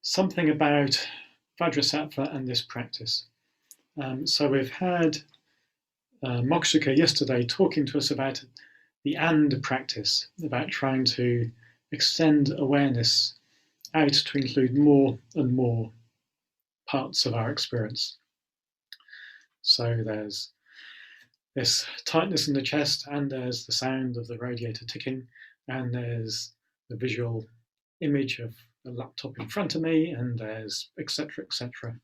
something about Vajrasattva and this practice. So we've had Mokshika yesterday talking to us about the and practice, about trying to extend awareness out to include more and more parts of our experience. So there's this tightness in the chest, and there's the sound of the radiator ticking, and there's the visual image of the laptop in front of me, and there's etc., etc.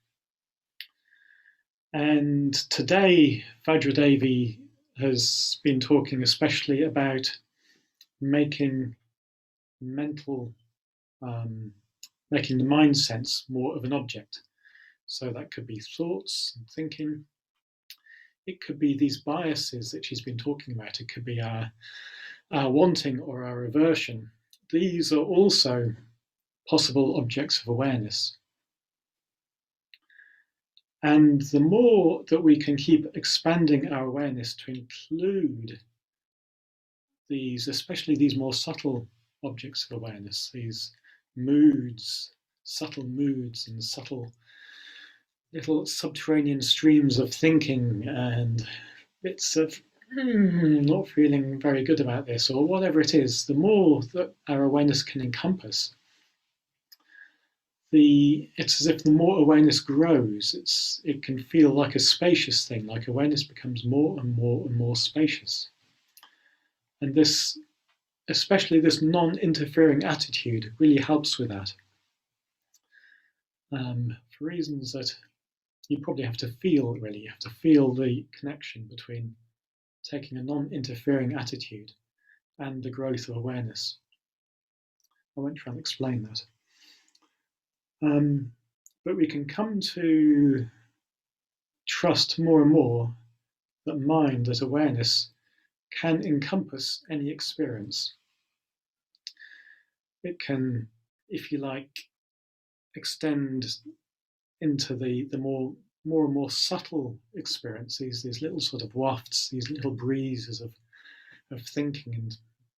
And today, Vajradevi has been talking especially about making mental, making the mind sense more of an object. So that could be thoughts and thinking. It could be these biases that she's been talking about. It could be our wanting or our aversion. These are also possible objects of awareness. And the more that we can keep expanding our awareness to include these, especially these more subtle objects of awareness, these moods, subtle moods and subtle little subterranean streams of thinking and bits of not feeling very good about this, or whatever it is, the more that our awareness can encompass, it's as if the more awareness grows, it can feel like a spacious thing, like awareness becomes more and more and more spacious. And this, especially this non-interfering attitude, really helps with that. For reasons that you probably have to feel, really. You have to feel the connection between taking a non-interfering attitude and the growth of awareness. I won't try and explain that. But we can come to trust more and more that mind, that awareness, can encompass any experience. It can, if you like, extend into the more and more subtle experiences, these little sort of wafts, these little breezes of thinking and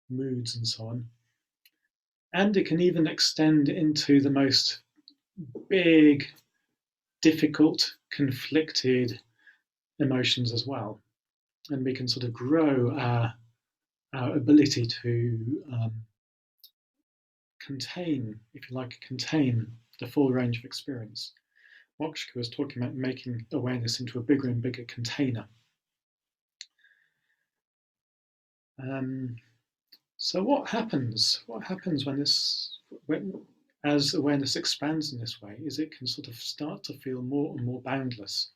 moods and so on. And it can even extend into the most big, difficult, conflicted emotions as well. And we can sort of grow our ability to contain, if you like, contain the full range of experience. Mokshika was talking about making awareness into a bigger and bigger container. So what happens? What happens as awareness expands in this way is it can sort of start to feel more and more boundless.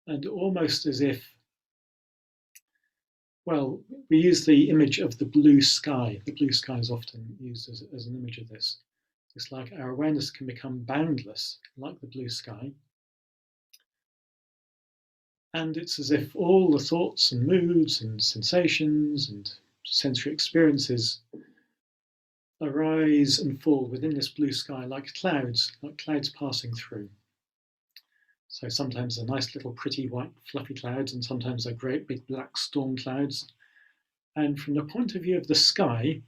And almost as if, well, we use the image of the blue sky. The blue sky is often used as an image of this. It's like our awareness can become boundless, like the blue sky. And it's as if all the thoughts and moods and sensations and sensory experiences arise and fall within this blue sky like clouds passing through. So sometimes they're nice little pretty white fluffy clouds, and sometimes they're great big black storm clouds. And from the point of view of the sky,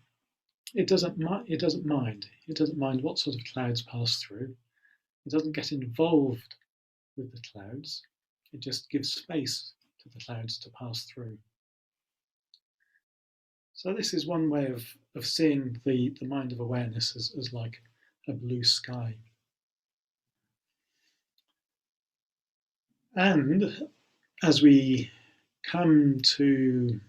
it doesn't mind. It doesn't mind what sort of clouds pass through. It doesn't get involved with the clouds. It just gives space to the clouds to pass through. So this is one way of seeing the mind of awareness as like a blue sky. And as we come to,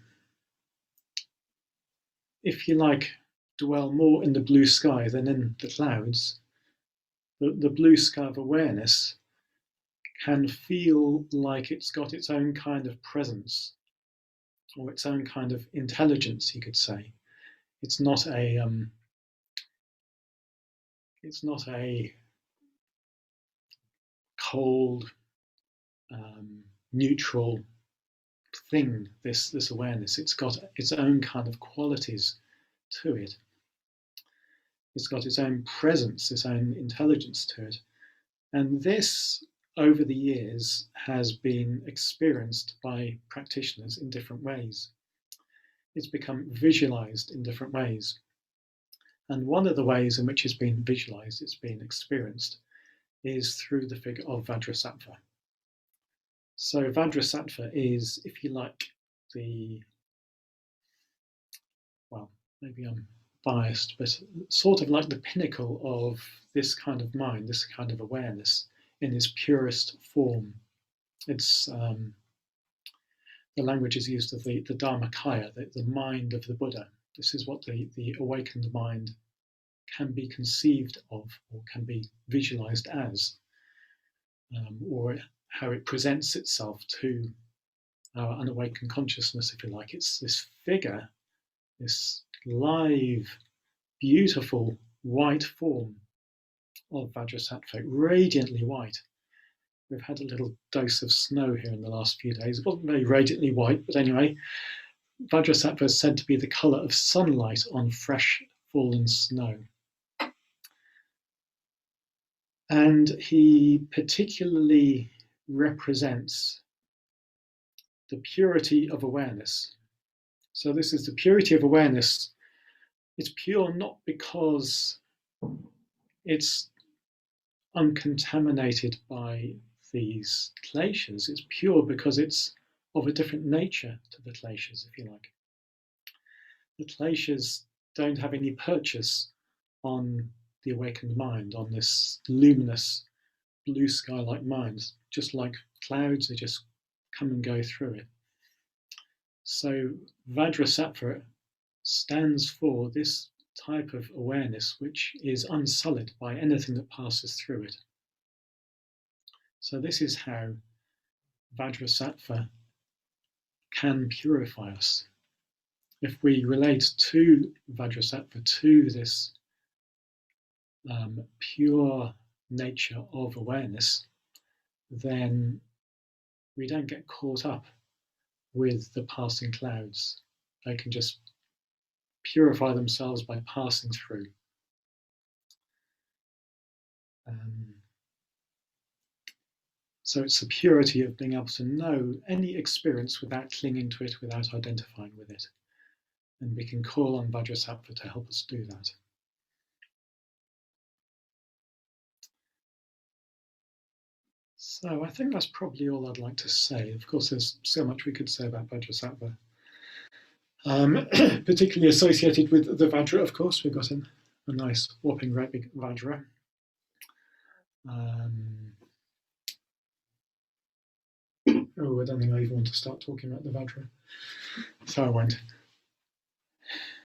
if you like, dwell more in the blue sky than in the clouds, the blue sky of awareness can feel like it's got its own kind of presence, or its own kind of intelligence, you could say. It's not a cold, neutral thing, this awareness. It's got its own kind of qualities to it. It's got its own presence, its own intelligence to it. And this, over the years, has been experienced by practitioners in different ways. It's become visualized in different ways. And one of the ways in which it's been visualized, it's been experienced, is through the figure of Vajrasattva. So Vajrasattva is, if you like, well, maybe I'm biased, but sort of like the pinnacle of this kind of mind, this kind of awareness in its purest form. It's the language is used of the Dharmakaya, the mind of the Buddha. This is what the awakened mind can be conceived of, or can be visualized as, or how it presents itself to our unawakened consciousness, if you like. It's this figure, this live, beautiful white form of Vajrasattva, radiantly white. We've had a little dose of snow here in the last few days. It wasn't very radiantly white, but anyway, Vajrasattva is said to be the color of sunlight on fresh fallen snow. And he particularly represents the purity of awareness. So this is the purity of awareness. It's pure not because it's uncontaminated by these kleshas. It's pure because it's of a different nature to the kleshas, if you like. The kleshas don't have any purchase on the awakened mind, on this luminous blue sky-like mind. Just like clouds, they just come and go through it. So Vajrasattva stands for this type of awareness which is unsullied by anything that passes through it. So this is how Vajrasattva can purify us. If we relate to Vajrasattva, to this pure nature of awareness, then we don't get caught up with the passing clouds. They can just purify themselves by passing through. So it's the purity of being able to know any experience without clinging to it, without identifying with it. And we can call on Vajrasattva to help us do that. So I think that's probably all I'd like to say. Of course, there's so much we could say about Vajrasattva. Particularly associated with the Vajra, of course. We've got a nice whopping right big Vajra. I don't think I even want to start talking about the Vajra, so I won't.